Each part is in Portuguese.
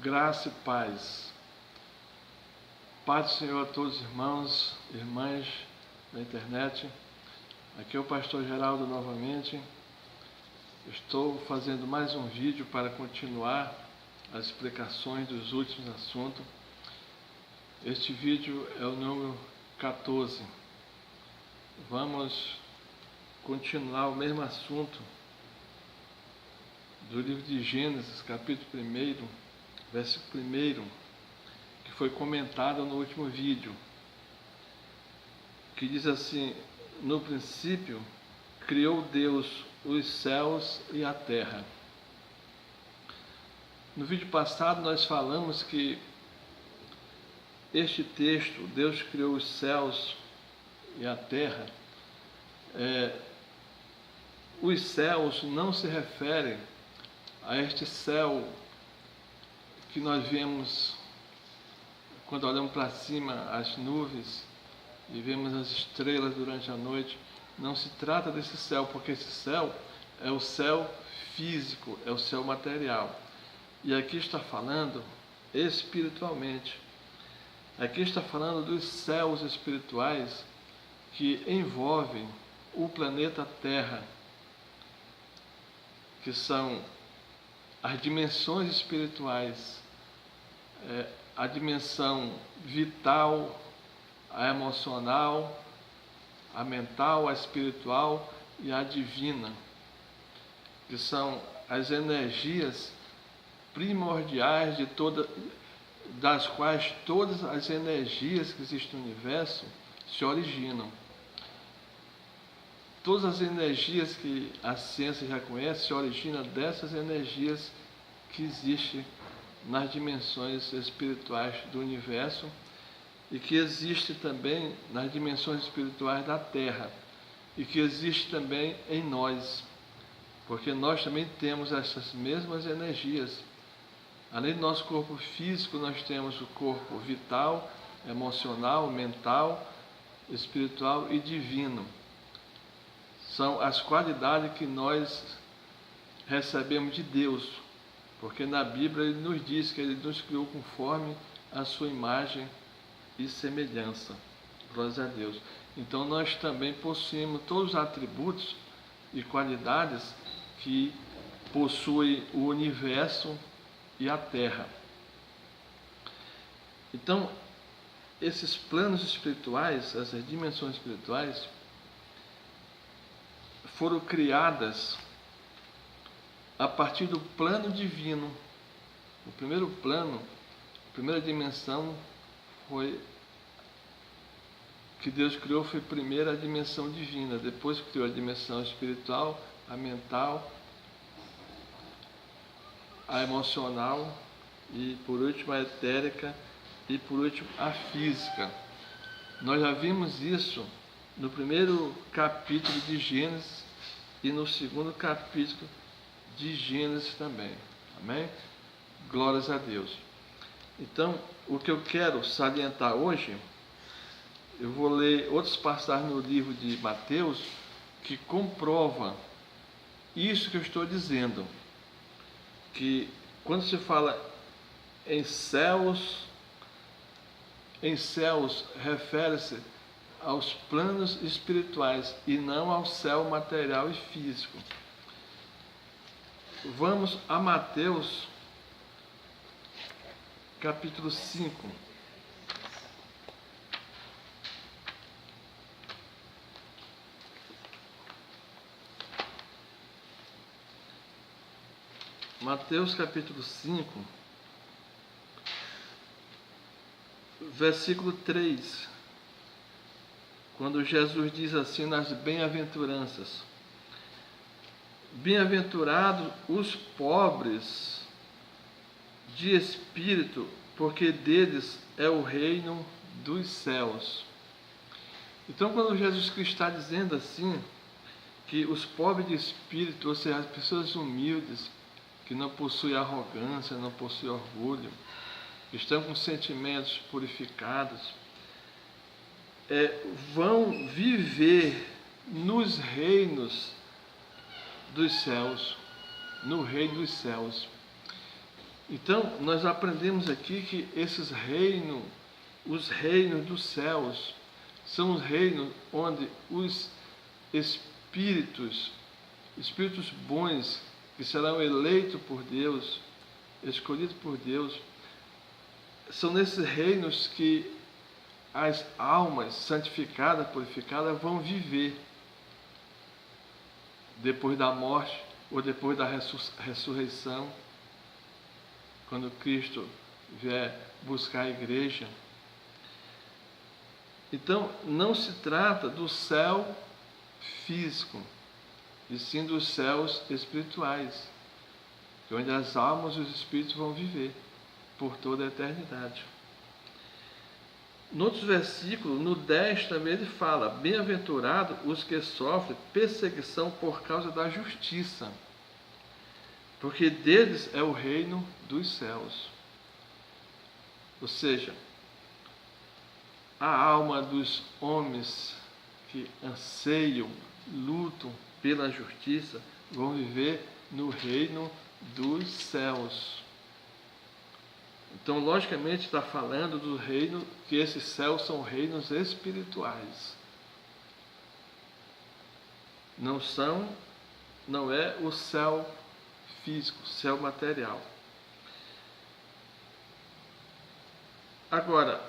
Graça e paz. Paz do Senhor a todos os irmãos e irmãs da internet. Aqui é o pastor Geraldo novamente. Estou fazendo mais um vídeo para continuar as explicações dos últimos assuntos. Este vídeo é o número 14. Vamos continuar o mesmo assunto do livro de Gênesis, capítulo 1, versículo 1, que foi comentado no último vídeo, que diz assim: no princípio criou Deus os céus e a terra. No vídeo passado nós falamos que este texto, Deus criou os céus e a terra, os céus não se referem a este céu que nós vemos quando olhamos para cima, as nuvens, e vemos as estrelas durante a noite. Não se trata desse céu, porque esse céu é o céu físico, é o céu material. E aqui está falando espiritualmente. Aqui está falando dos céus espirituais que envolvem o planeta Terra, que são as dimensões espirituais, a dimensão vital, a emocional, a mental, a espiritual e a divina, que são as energias primordiais das quais todas as energias que existem no universo se originam. Todas as energias que a ciência já conhece se originam dessas energias que existem nas dimensões espirituais do universo e que existem também nas dimensões espirituais da Terra e que existem também em nós, porque nós também temos essas mesmas energias. Além do nosso corpo físico, nós temos o corpo vital, emocional, mental, espiritual e divino. São as qualidades que nós recebemos de Deus, porque na Bíblia ele nos diz que ele nos criou conforme a sua imagem e semelhança. Glórias a Deus. Então nós também possuímos todos os atributos e qualidades que possui o universo e a Terra. Então, esses planos espirituais, essas dimensões espirituais, foram criadas a partir do plano divino. O primeiro plano, a primeira dimensão que Deus criou foi primeiro a dimensão divina, depois criou a dimensão espiritual, a mental, a emocional e por último a etérica e por último a física. Nós já vimos isso no primeiro capítulo de Gênesis e no segundo capítulo de Gênesis também. Amém? Glórias a Deus. Então, o que eu quero salientar hoje, eu vou ler outras passagens no livro de Mateus que comprova isso que eu estou dizendo, que quando se fala em céus refere-se aos planos espirituais e não ao céu material e físico. Vamos a Mateus capítulo 5. Mateus capítulo 5, versículo 3, quando Jesus diz assim nas bem-aventuranças: bem-aventurados os pobres de espírito, porque deles é o reino dos céus. Então, quando Jesus Cristo está dizendo assim, que os pobres de espírito, ou seja, as pessoas humildes, que não possuem arrogância, não possuem orgulho, que estão com sentimentos purificados, vão viver nos reinos dos céus, no reino dos céus. Então, nós aprendemos aqui que esses reinos, os reinos dos céus, são os reinos onde os espíritos bons, que serão eleitos por Deus, escolhidos por Deus, são nesses reinos que as almas santificadas, purificadas, vão viver depois da morte ou depois da ressurreição, quando Cristo vier buscar a igreja. Então, não se trata do céu físico, e sim dos céus espirituais, onde as almas e os espíritos vão viver por toda a eternidade. No outro versículo, no 10 também ele fala: bem-aventurado os que sofrem perseguição por causa da justiça, porque deles é o reino dos céus. Ou seja, a alma dos homens que anseiam, lutam pela justiça, vão viver no reino dos céus. Então, logicamente, está falando do reino, que esses céus são reinos espirituais. Não é o céu físico, céu material. Agora,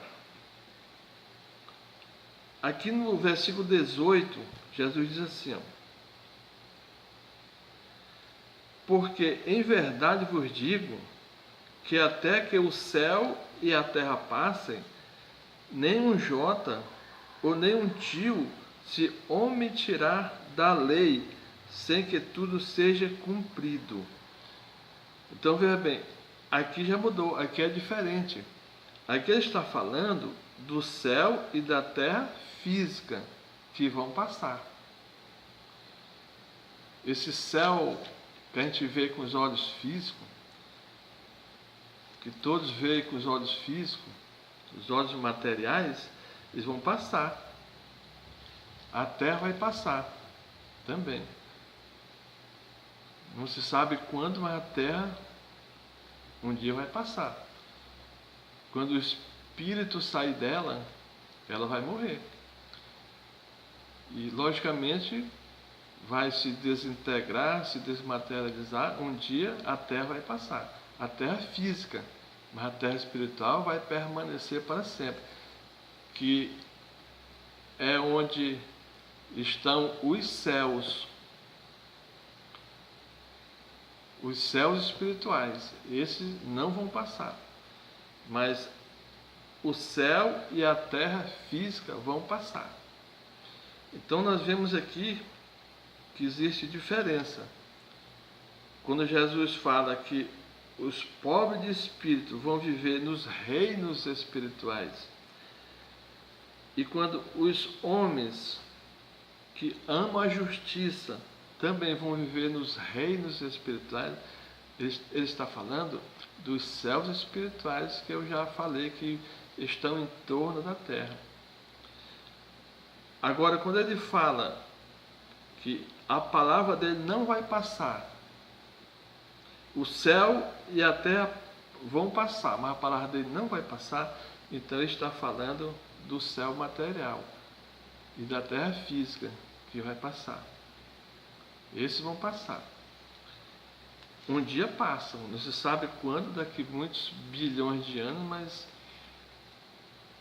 aqui no versículo 18, Jesus diz assim: porque em verdade vos digo que até que o céu e a terra passem, nem um jota ou nem um tio se omitirá da lei, sem que tudo seja cumprido. Então veja bem, aqui já mudou, aqui é diferente. Aqui ele está falando do céu e da terra física que vão passar. Esse céu que a gente vê com os olhos físicos, que todos veem com os olhos físicos, os olhos materiais, eles vão passar. A terra vai passar também. Não se sabe quando, mas a terra um dia vai passar. Quando o espírito sair dela, ela vai morrer. E logicamente vai se desintegrar, se desmaterializar. Um dia a terra vai passar. A terra física, mas a terra espiritual vai permanecer para sempre, que é onde estão os céus espirituais. Esses não vão passar, mas o céu e a terra física vão passar. Então nós vemos aqui que existe diferença. Quando Jesus fala que os pobres de espírito vão viver nos reinos espirituais, e quando os homens que amam a justiça também vão viver nos reinos espirituais, ele está falando dos céus espirituais que eu já falei que estão em torno da terra. Agora, quando ele fala que a palavra dele não vai passar, o céu e a terra vão passar, mas a palavra dele não vai passar, então ele está falando do céu material e da terra física que vai passar. Esses vão passar. Um dia passam, não se sabe quando, daqui muitos bilhões de anos, mas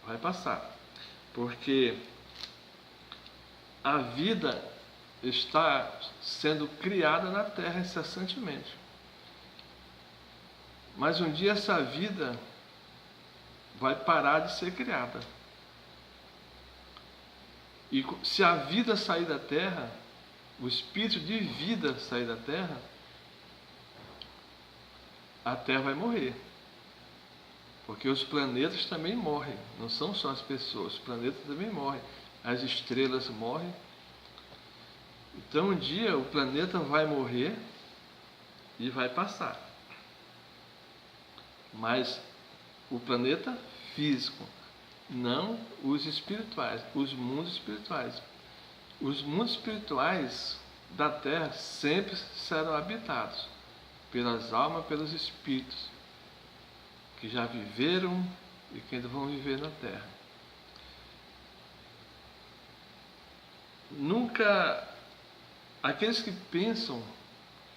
vai passar. Porque a vida está sendo criada na Terra incessantemente. Mas um dia essa vida vai parar de ser criada. E se a vida sair da Terra, o espírito de vida sair da Terra, a Terra vai morrer. Porque os planetas também morrem, não são só as pessoas, os planetas também morrem, as estrelas morrem. Então um dia o planeta vai morrer e vai passar. Mas o planeta físico, não os espirituais, os mundos espirituais. Os mundos espirituais da Terra sempre serão habitados pelas almas, pelos espíritos. que já viveram e que ainda vão viver na Terra. Nunca, aqueles que pensam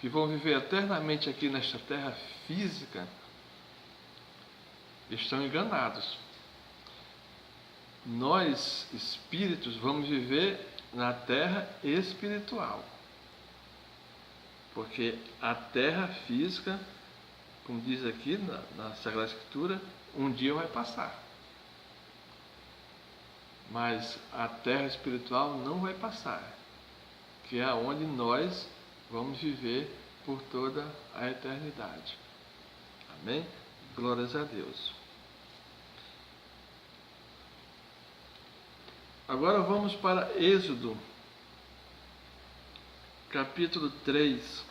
que vão viver eternamente aqui nesta Terra física, estão enganados. Nós, espíritos, vamos viver na Terra espiritual. Porque a Terra física, como diz aqui na Sagrada Escritura, um dia vai passar. Mas a Terra espiritual não vai passar, que é onde nós vamos viver por toda a eternidade. Amém? Glórias a Deus. Agora vamos para Êxodo, capítulo 3.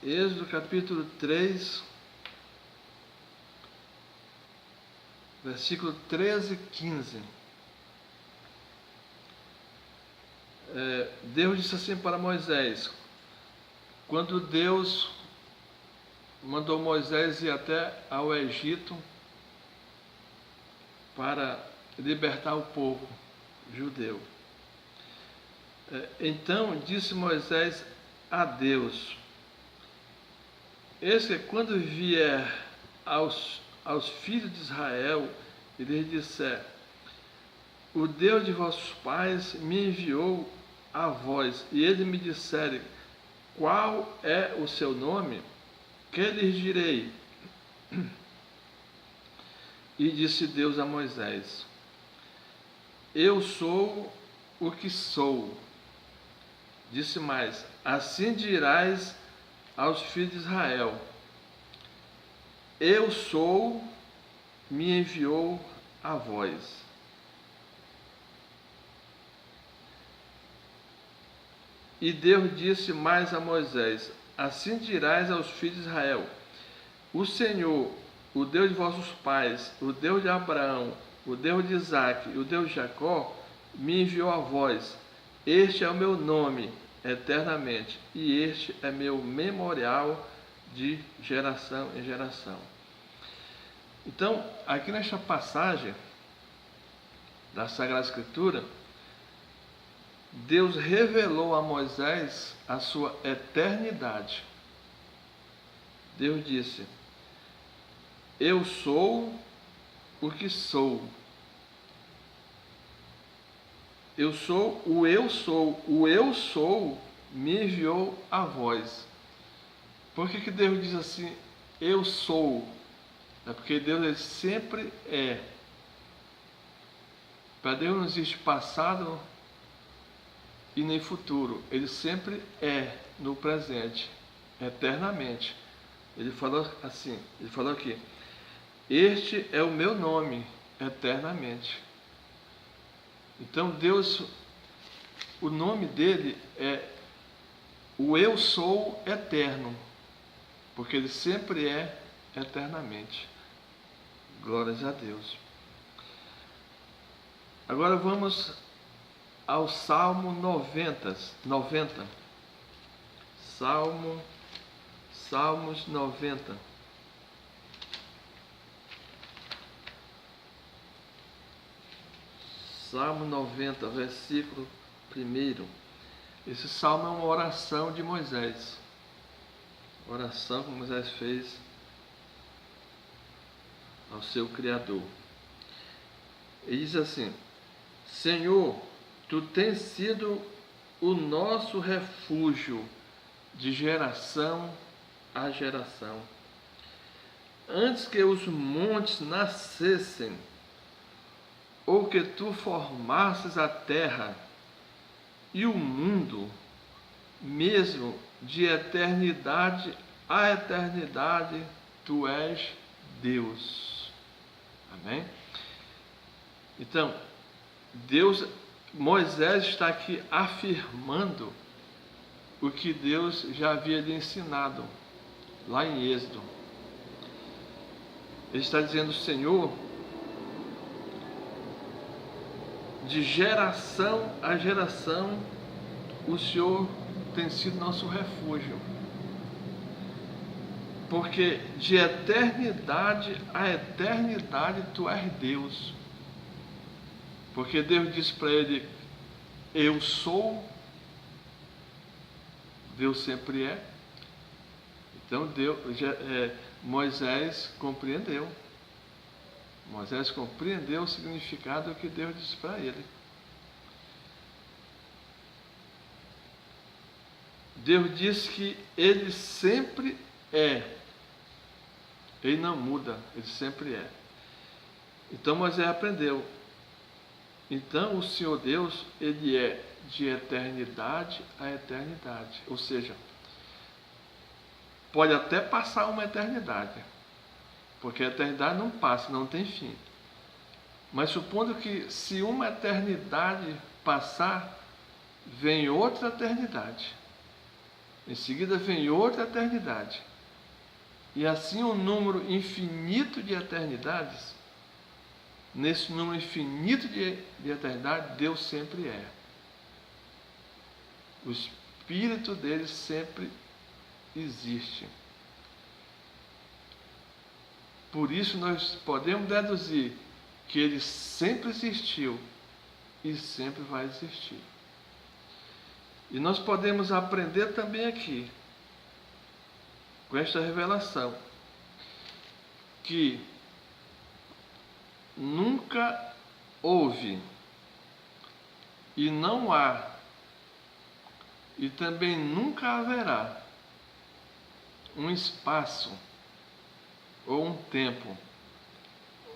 Êxodo, capítulo 3, versículo 13 e 15. Deus disse assim para Moisés, quando Deus mandou Moisés ir até ao Egito para libertar o povo judeu. Então disse Moisés a Deus, eis que quando vier aos filhos de Israel e lhes disser, o Deus de vossos pais me enviou a vós, e eles me disserem, qual é o seu nome? Que lhes direi? E disse Deus a Moisés, eu sou o que sou. Disse mais, assim dirás aos filhos de Israel, eu sou, me enviou a vós. E Deus disse mais a Moisés, assim dirás aos filhos de Israel, o Senhor, o Deus de vossos pais, o Deus de Abraão, o Deus de Isaque e o Deus de Jacó, me enviou a vós. Este é o meu nome eternamente, e este é meu memorial de geração em geração. Então, aqui nesta passagem da Sagrada Escritura, Deus revelou a Moisés a sua eternidade. Deus disse, eu sou o que sou. Eu sou o eu sou. O eu sou me enviou a vós. Por que Deus diz assim, eu sou? É porque Deus ele sempre é. Para Deus não existe passado e nem futuro. Ele sempre é no presente, eternamente. Ele falou assim, ele falou aqui, este é o meu nome eternamente. Então Deus, o nome dele é o eu sou eterno, porque ele sempre é eternamente. Glórias a Deus. Agora vamos ao Salmo 90. Salmos 90. Salmo 90, versículo 1. Esse salmo é uma oração de Moisés. Oração que Moisés fez ao seu Criador. Ele diz assim, Senhor, Tu tens sido o nosso refúgio de geração a geração. Antes que os montes nascessem, ou que Tu formasses a terra e o mundo, mesmo de eternidade a eternidade, Tu és Deus. Amém? Então, Moisés está aqui afirmando o que Deus já havia lhe ensinado lá em Êxodo. Ele está dizendo, Senhor, de geração a geração, o Senhor tem sido nosso refúgio. Porque de eternidade a eternidade tu és Deus. Porque Deus disse para ele: eu sou. Deus sempre é. Então Moisés compreendeu. Moisés compreendeu o significado que Deus disse para ele. Deus disse que ele sempre é. Ele não muda, ele sempre é. Então Moisés aprendeu. Então o Senhor Deus, ele é de eternidade a eternidade. Ou seja, pode até passar uma eternidade, porque a eternidade não passa, não tem fim. Mas supondo que se uma eternidade passar, vem outra eternidade. Em seguida vem outra eternidade. E assim um número infinito de eternidades. Nesse número infinito de eternidade, Deus sempre é. O Espírito dele sempre existe. Por isso nós podemos deduzir que ele sempre existiu e sempre vai existir. E nós podemos aprender também aqui, com esta revelação, que nunca houve e não há e também nunca haverá um espaço ou um tempo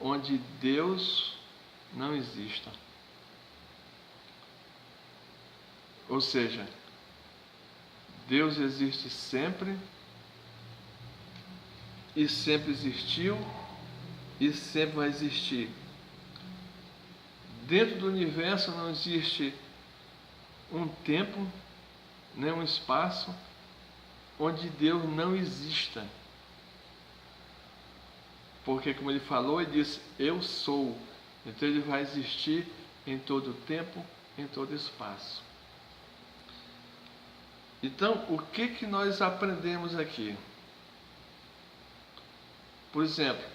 onde Deus não exista. Ou seja, Deus existe sempre e sempre existiu e sempre vai existir. Dentro do universo não existe um tempo, nem um espaço onde Deus não exista. Porque, como ele falou, ele disse: eu sou. Então ele vai existir em todo tempo, em todo espaço. Então, o que nós aprendemos aqui? Por exemplo,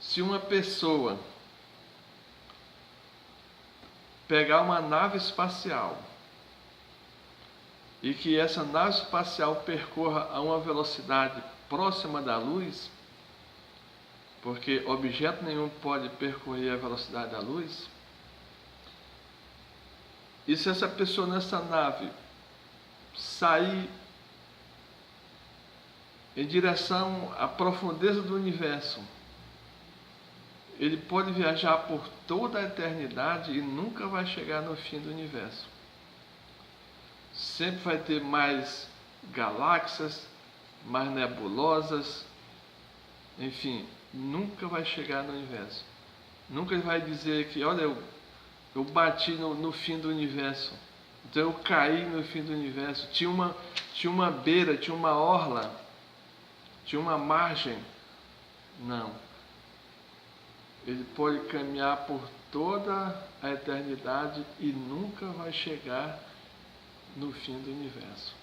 se uma pessoa pegar uma nave espacial e que essa nave espacial percorra a uma velocidade próxima da luz, porque objeto nenhum pode percorrer a velocidade da luz, e se essa pessoa nessa nave sair em direção à profundeza do universo, ele pode viajar por toda a eternidade e nunca vai chegar no fim do universo. Sempre vai ter mais galáxias, mais nebulosas, enfim, nunca vai chegar no universo. Nunca ele vai dizer que, olha, eu bati no fim do universo, então eu caí no fim do universo. Tinha uma beira, tinha uma orla, tinha uma margem. Não. Ele pode caminhar por toda a eternidade e nunca vai chegar no fim do universo.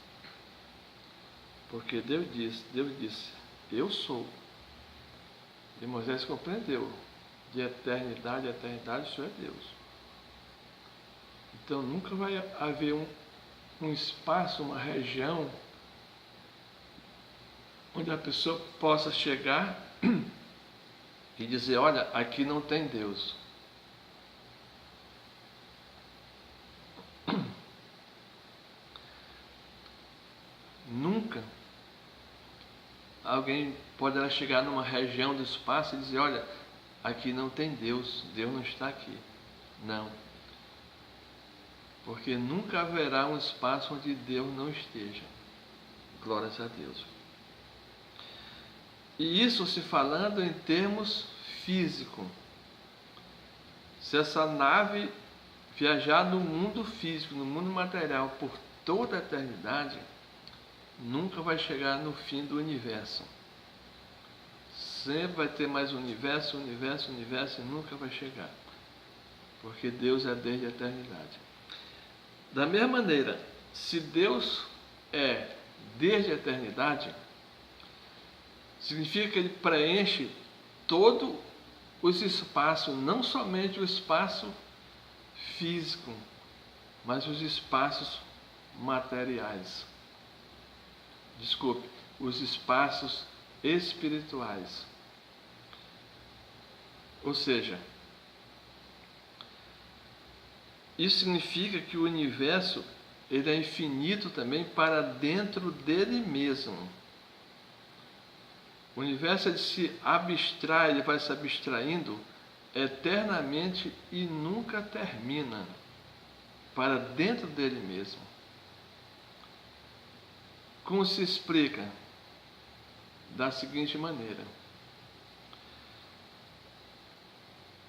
Porque Deus disse, eu sou. E Moisés compreendeu, de eternidade a eternidade, isso é Deus. Então nunca vai haver um espaço, uma região, onde a pessoa possa chegar e dizer, olha, aqui não tem Deus. Nunca alguém poderá chegar numa região do espaço e dizer, olha, aqui não tem Deus, Deus não está aqui. Não. Porque nunca haverá um espaço onde Deus não esteja. Glórias a Deus. E isso se falando em termos físicos. Se essa nave viajar no mundo físico, no mundo material, por toda a eternidade, nunca vai chegar no fim do universo. Sempre vai ter mais universo, universo, universo, e nunca vai chegar. porque Deus é desde a eternidade. Da mesma maneira, se Deus é desde a eternidade, significa que Ele preenche todo os espaços, não somente o espaço físico, mas os espaços materiais. Desculpe, os espaços espirituais. Ou seja, isso significa que o universo ele é infinito também para dentro dele mesmo. O universo ele se abstrai, ele vai se abstraindo eternamente e nunca termina para dentro dele mesmo. Como se explica? Da seguinte maneira.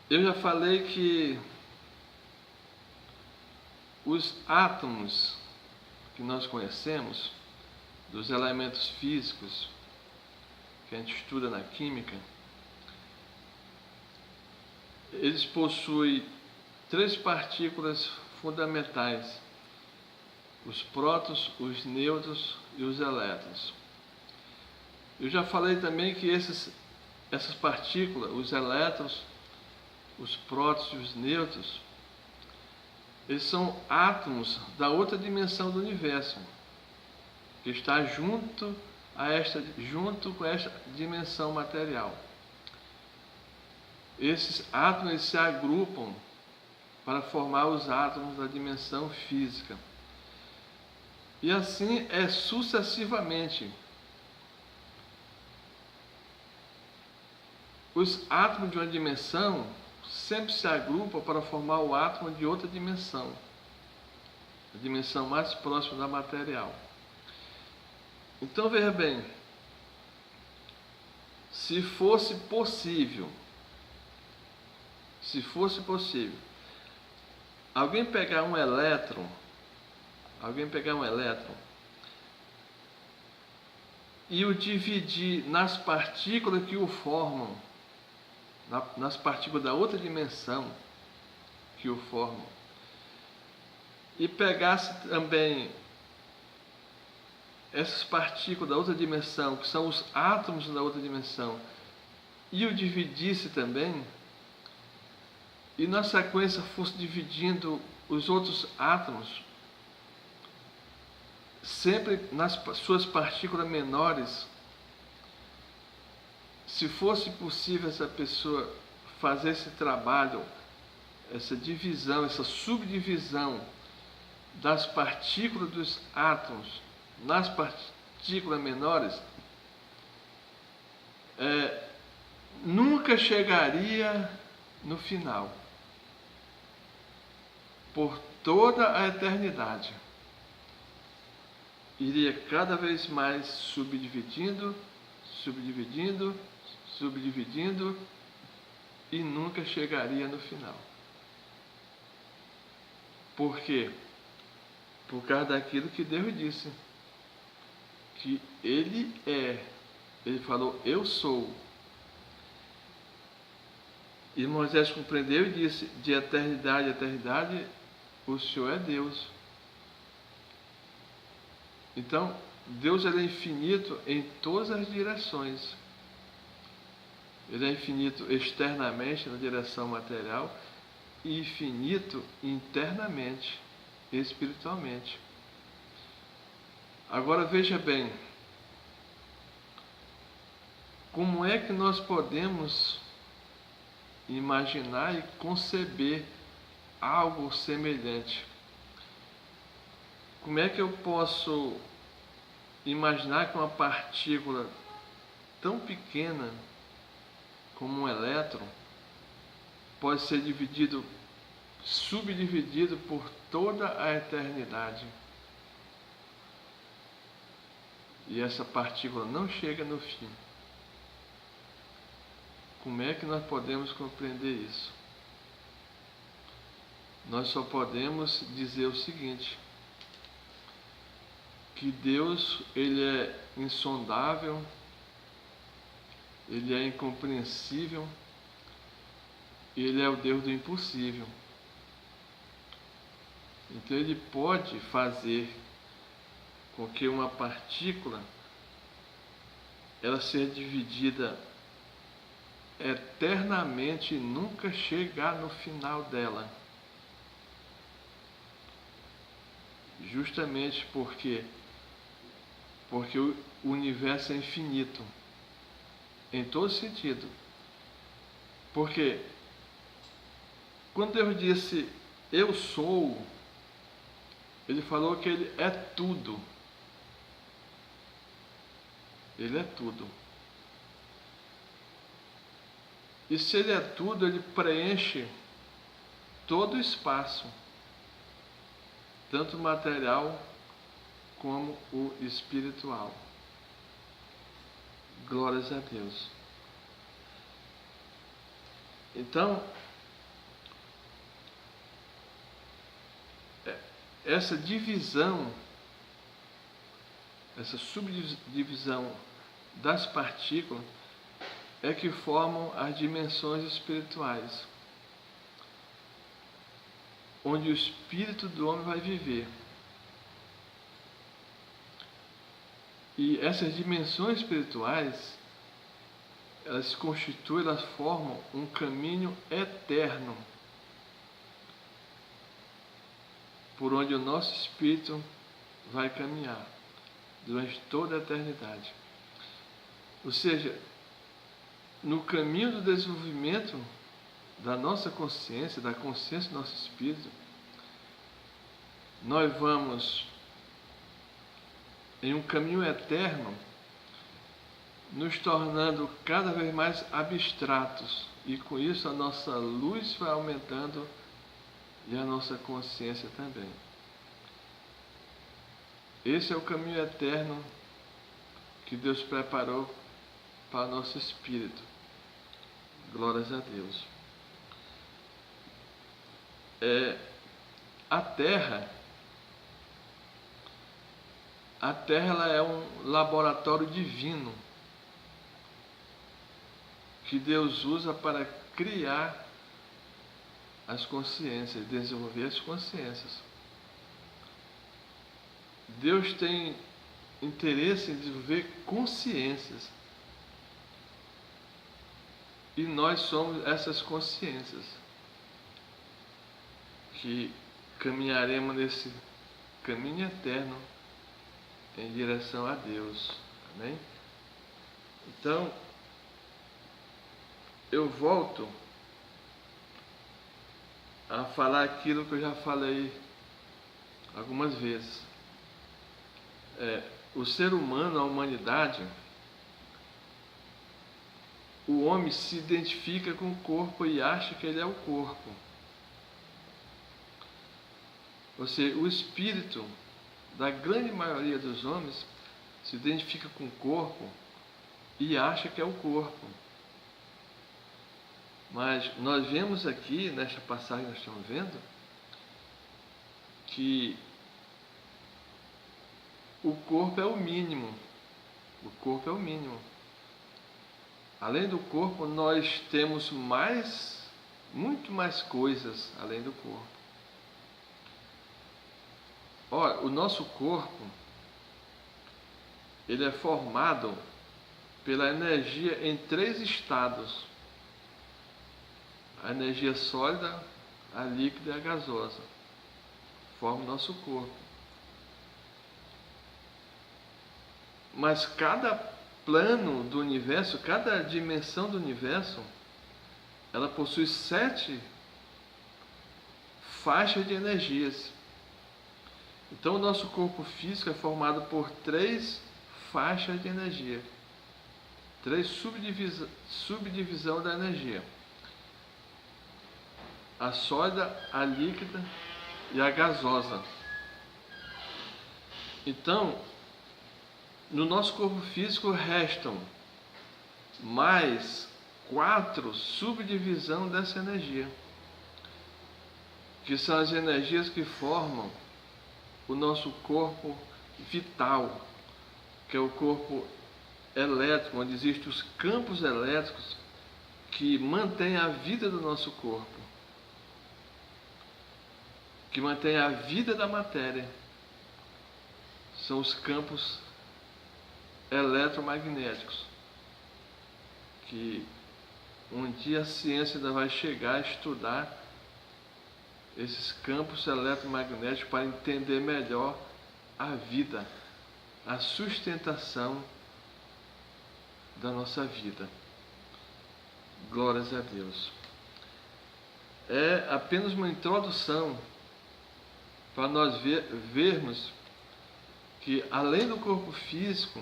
Eu já falei que os átomos que nós conhecemos, dos elementos físicos que a gente estuda na química, eles possuem 3 partículas fundamentais: os prótons, os nêutrons e os elétrons. Eu já falei também que essas partículas, os elétrons, os prótons e os nêutrons, eles são átomos da outra dimensão do universo, que está junto com esta dimensão material. Esses átomos eles se agrupam para formar os átomos da dimensão física. E assim é sucessivamente. Os átomos de uma dimensão sempre se agrupam para formar o átomo de outra dimensão, a dimensão mais próxima da material. Então veja bem, se fosse possível, alguém pegar um elétron e o dividir nas partículas que o formam, nas partículas da outra dimensão que o formam, e pegasse também essas partículas da outra dimensão, que são os átomos da outra dimensão, e o dividisse também, e na sequência fosse dividindo os outros átomos, sempre nas suas partículas menores, se fosse possível essa pessoa fazer esse trabalho, essa divisão, essa subdivisão das partículas dos átomos nas partículas menores, nunca chegaria no final, por toda a eternidade. Iria cada vez mais subdividindo e nunca chegaria no final. Por quê? Por causa daquilo que Deus disse, que Ele é. Ele falou, eu sou. E Moisés compreendeu e disse, de eternidade a eternidade, o Senhor é Deus. Então, Deus ele é infinito em todas as direções. Ele é infinito externamente, na direção material, e infinito internamente, espiritualmente. Agora veja bem, como é que nós podemos imaginar e conceber algo semelhante? Como é que eu posso imaginar que uma partícula tão pequena como um elétron pode ser subdividido por toda a eternidade? E essa partícula não chega no fim. Como é que nós podemos compreender isso? Nós só podemos dizer o seguinte, que Deus ele é insondável, Ele é incompreensível, Ele é o Deus do impossível. Então ele pode fazer com que uma partícula ela seja dividida eternamente e nunca chegar no final dela. Justamente porque o universo é infinito, em todo sentido. Porque quando Deus disse eu sou, ele falou que ele é tudo. Ele é tudo. E se ele é tudo, ele preenche todo o espaço, tanto material como o espiritual. Glórias a Deus. Então, essa divisão, essa subdivisão das partículas é que formam as dimensões espirituais, onde o espírito do homem vai viver. E essas dimensões espirituais, elas se constituem, elas formam um caminho eterno, por onde o nosso espírito vai caminhar durante toda a eternidade. Ou seja, no caminho do desenvolvimento da nossa consciência, da consciência do nosso espírito, nós vamos em um caminho eterno, nos tornando cada vez mais abstratos, e com isso a nossa luz vai aumentando e a nossa consciência também. Esse é o caminho eterno que Deus preparou para o nosso espírito. Glórias a Deus. A Terra ela é um laboratório divino que Deus usa para criar as consciências, desenvolver as consciências. Deus tem interesse em desenvolver consciências. E nós somos essas consciências que caminharemos nesse caminho eterno em direção a Deus. Amém? Então, eu volto a falar aquilo que eu já falei algumas vezes. O ser humano, a humanidade, o homem se identifica com o corpo e acha que ele é o corpo. Ou seja, o espírito da grande maioria dos homens se identifica com o corpo e acha que é o corpo. Mas nós vemos aqui, nesta passagem que nós estamos vendo, que o corpo é o mínimo. O corpo é o mínimo. Além do corpo, nós temos muito mais coisas além do corpo. Ora, o nosso corpo, ele é formado pela energia em 3 estados. A energia sólida, a líquida e a gasosa. Forma o nosso corpo. Mas cada plano do universo, cada dimensão do universo, ela possui 7 faixas de energias. Então o nosso corpo físico é formado por 3 faixas de energia, 3 subdivisão da energia: a sólida, a líquida e a gasosa. Então, no nosso corpo físico restam mais 4 subdivisões dessa energia, que são as energias que formam o nosso corpo vital, que é o corpo elétrico, onde existem os campos elétricos que mantêm a vida do nosso corpo, que mantém a vida da matéria são os campos eletromagnéticos, que um dia a ciência ainda vai chegar a estudar esses campos eletromagnéticos para entender melhor a vida, a sustentação da nossa vida. Glórias a Deus. É apenas uma introdução para nós vermos que, além do corpo físico,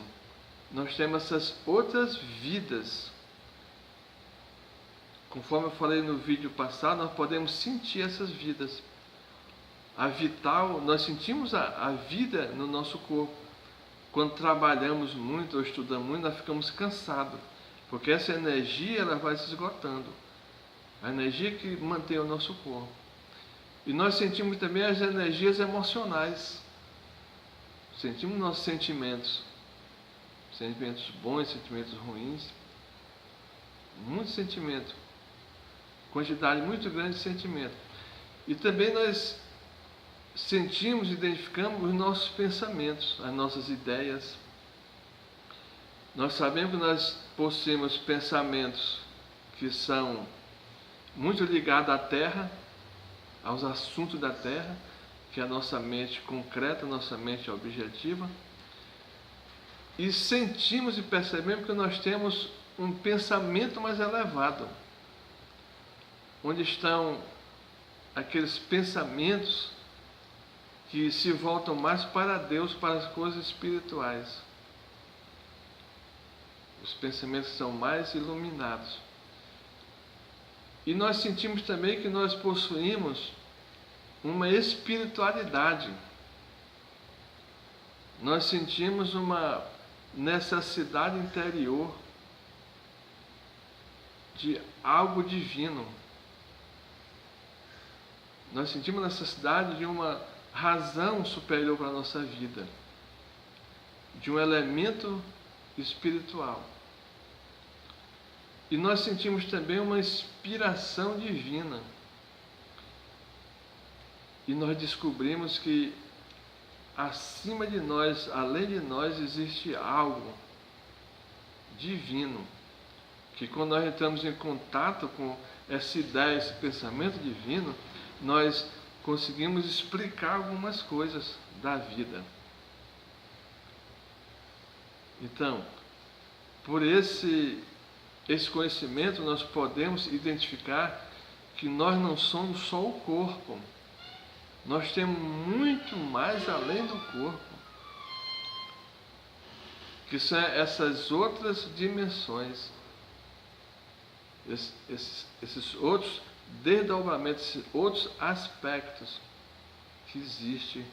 nós temos essas outras vidas. Conforme eu falei no vídeo passado, nós podemos sentir essas vidas. A vital, nós sentimos a vida no nosso corpo. Quando trabalhamos muito ou estudamos muito, nós ficamos cansados, porque essa energia ela vai se esgotando. A energia que mantém o nosso corpo. E nós sentimos também as energias emocionais. Sentimos nossos sentimentos. Sentimentos bons, sentimentos ruins. Muito sentimento. Quantidade muito grande de sentimento. E também nós sentimos, identificamos os nossos pensamentos, as nossas ideias. Nós sabemos que nós possuímos pensamentos que são muito ligados à Terra, aos assuntos da Terra, que é a nossa mente concreta, a nossa mente objetiva. E sentimos e percebemos que nós temos um pensamento mais elevado, onde estão aqueles pensamentos que se voltam mais para Deus, para as coisas espirituais. Os pensamentos são mais iluminados. E nós sentimos também que nós possuímos uma espiritualidade. Nós sentimos uma necessidade interior de algo divino. Nós sentimos a necessidade de uma razão superior para a nossa vida, de um elemento espiritual. E nós sentimos também uma inspiração divina. E nós descobrimos que acima de nós, além de nós, existe algo divino. Que quando nós entramos em contato com essa ideia, esse pensamento divino, nós conseguimos explicar algumas coisas da vida. Então, por esse conhecimento, nós podemos identificar que nós não somos só o corpo. Nós temos muito mais além do corpo, que são essas outras dimensões, esses outros desdobramentos, esses outros aspectos que existem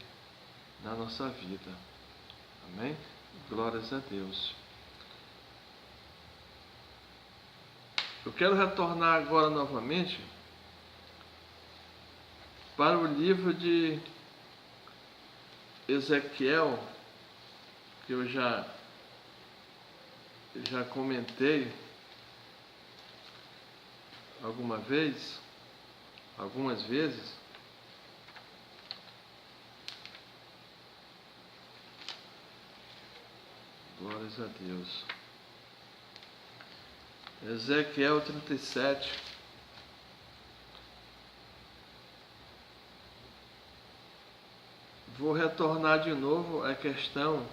na nossa vida. Amém? Glórias a Deus. Eu quero retornar agora novamente para o livro de Ezequiel, que eu já comentei algumas vezes. Glórias a Deus. Ezequiel 37. Vou retornar de novo à questão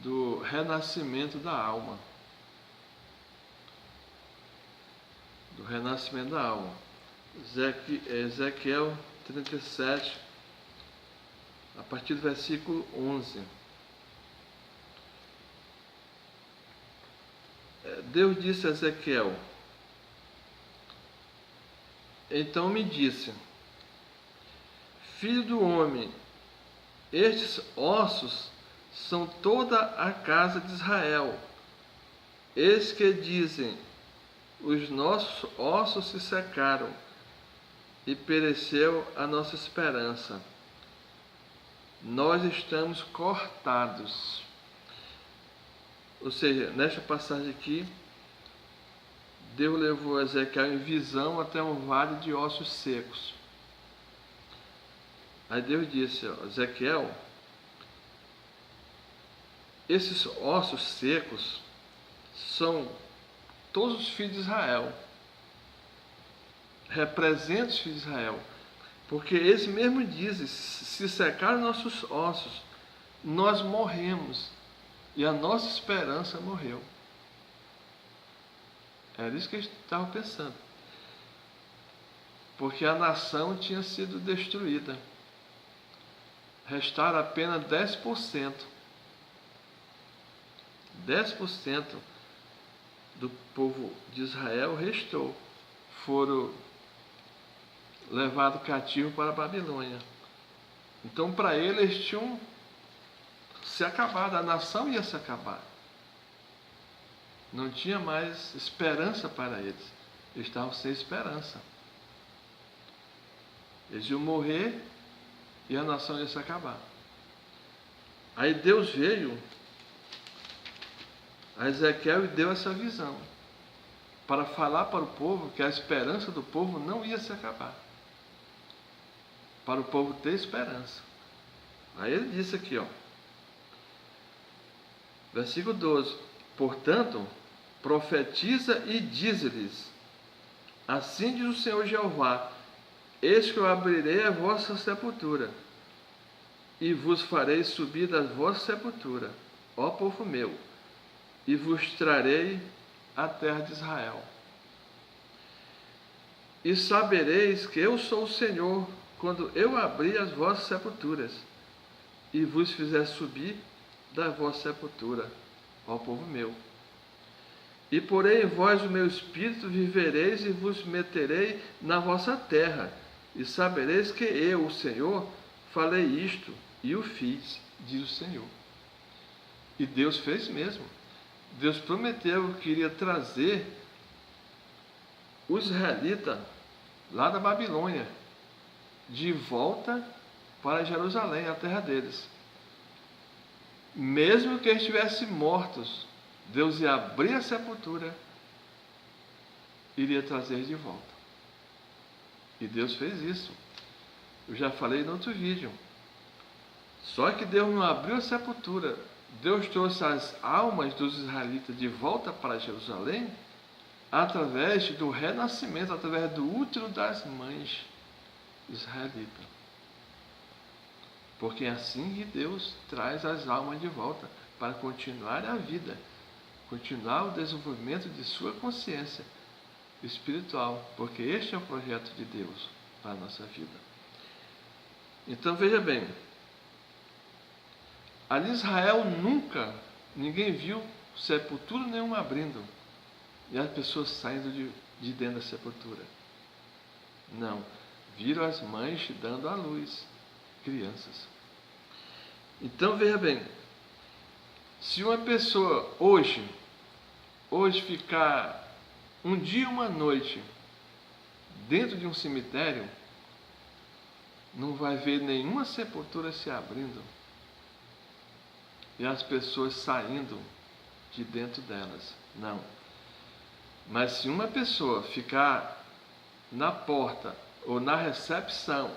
do renascimento da alma. Do renascimento da alma. Ezequiel 37, a partir do versículo 11. Deus disse a Ezequiel: então me disse, filho do homem, estes ossos são toda a casa de Israel. Eis que dizem, os nossos ossos se secaram e pereceu a nossa esperança. Nós estamos cortados. Ou seja, nesta passagem aqui, Deus levou Ezequiel em visão até um vale de ossos secos. Aí Deus disse, ó, Ezequiel, esses ossos secos são todos os filhos de Israel. Representam os filhos de Israel. Porque eles mesmo dizem, se secar nossos ossos, nós morremos. E a nossa esperança morreu. Era isso que eles estavam pensando. Porque a nação tinha sido destruída. Restaram apenas 10%. 10% do povo de Israel restou. Foram levados cativos para a Babilônia. Então, para eles tinham se acabado, a nação ia se acabar. Não tinha mais esperança para eles. Eles estavam sem esperança. Eles iam morrer e a nação ia se acabar. Aí Deus veio a Ezequiel e deu essa visão para falar para o povo que a esperança do povo não ia se acabar. Para o povo ter esperança. Aí ele disse aqui, ó, versículo 12: portanto, profetiza e dize-lhes, assim diz o Senhor Jeová, eis que eu abrirei a vossa sepultura, e vos farei subir da vossa sepultura, ó povo meu, e vos trarei à terra de Israel. E sabereis que eu sou o Senhor, quando eu abrir as vossas sepulturas, e vos fizer subir da vossa sepultura, ó povo meu. E porei em vós o meu espírito, vivereis e vos meterei na vossa terra, e sabereis que eu, o Senhor, falei isto e o fiz, diz o Senhor. E Deus fez mesmo. Deus prometeu que iria trazer os israelitas lá da Babilônia de volta para Jerusalém, a terra deles. Mesmo que eles estivessem mortos, Deus ia abrir a sepultura e iria trazer de volta. E Deus fez isso. Eu já falei no outro vídeo. Só que Deus não abriu a sepultura. Deus trouxe as almas dos israelitas de volta para Jerusalém através do renascimento, através do útero das mães israelitas. Porque é assim que Deus traz as almas de volta, para continuar a vida, continuar o desenvolvimento de sua consciência espiritual, porque este é o projeto de Deus para a nossa vida. Então veja bem, ali em Israel ninguém viu sepultura nenhuma abrindo, e as pessoas saindo de dentro da sepultura. Não, viram as mães dando à luz crianças. Então veja bem, se uma pessoa hoje ficar um dia e uma noite dentro de um cemitério, não vai ver nenhuma sepultura se abrindo e as pessoas saindo de dentro delas. Não. Mas se uma pessoa ficar na porta ou na recepção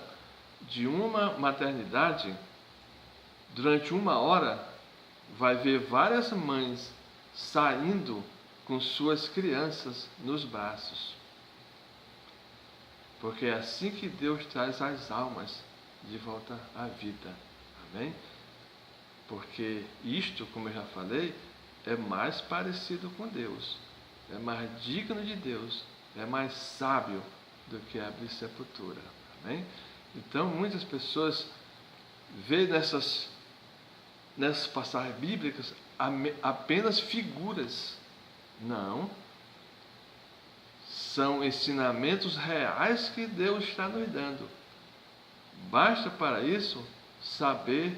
de uma maternidade, durante 1 hora, vai ver várias mães saindo com suas crianças nos braços. Porque é assim que Deus traz as almas de volta à vida. Amém? Porque isto, como eu já falei, é mais parecido com Deus. É mais digno de Deus. É mais sábio do que abrir sepultura. Amém? Então, muitas pessoas veem nessas passagens bíblicas apenas figuras. Não. São ensinamentos reais que Deus está nos dando. Basta para isso saber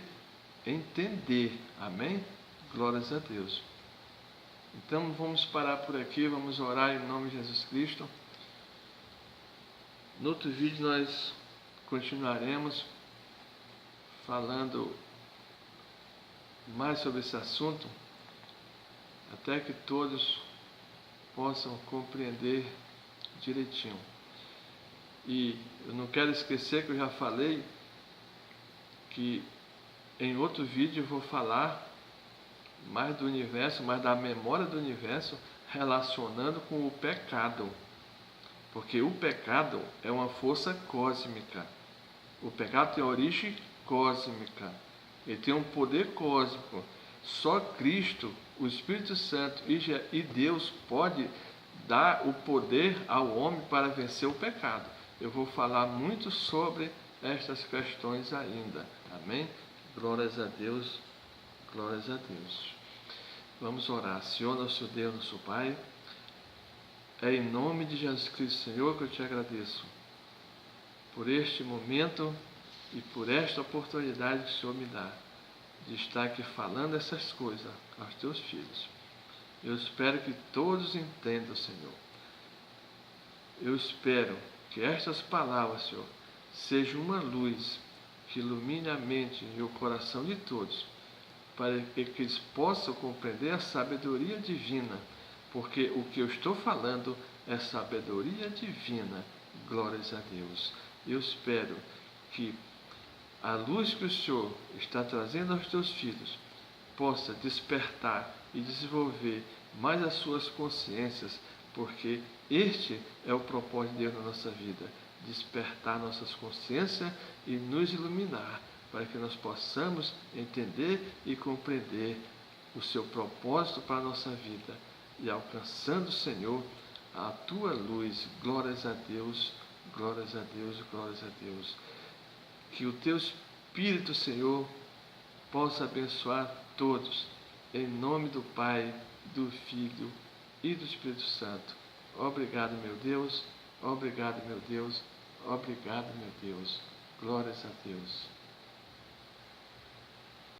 entender. Amém? Glórias a Deus. Então vamos parar por aqui, vamos orar em nome de Jesus Cristo. No outro vídeo nós continuaremos falando mais sobre esse assunto, até que todos possam compreender direitinho. E eu não quero esquecer que eu já falei que em outro vídeo eu vou falar mais do universo, mais da memória do universo, relacionando com o pecado. Porque o pecado é uma força cósmica. O pecado tem origem cósmica. Ele tem um poder cósmico. Só Cristo, o Espírito Santo e Deus pode dar o poder ao homem para vencer o pecado. Eu vou falar muito sobre estas questões ainda. Amém? Glórias a Deus. Glórias a Deus. Vamos orar. Senhor, nosso Deus, nosso Pai, é em nome de Jesus Cristo, Senhor, que eu te agradeço por este momento e por esta oportunidade que o Senhor me dá de estar aqui falando essas coisas aos teus filhos. Eu espero que todos entendam, Senhor. Eu espero que estas palavras, Senhor, sejam uma luz que ilumine a mente e o coração de todos, para que eles possam compreender a sabedoria divina, porque o que eu estou falando é sabedoria divina. Glórias a Deus. Eu espero que a luz que o Senhor está trazendo aos teus filhos possa despertar e desenvolver mais as suas consciências, porque este é o propósito de Deus na nossa vida, despertar nossas consciências e nos iluminar, para que nós possamos entender e compreender o seu propósito para a nossa vida, e alcançando, Senhor, a tua luz. Glórias a Deus, glórias a Deus, glórias a Deus. Que o teu Espírito, Senhor, possa abençoar todos, em nome do Pai, do Filho e do Espírito Santo. Obrigado, meu Deus, obrigado, meu Deus, obrigado, meu Deus. Glórias a Deus.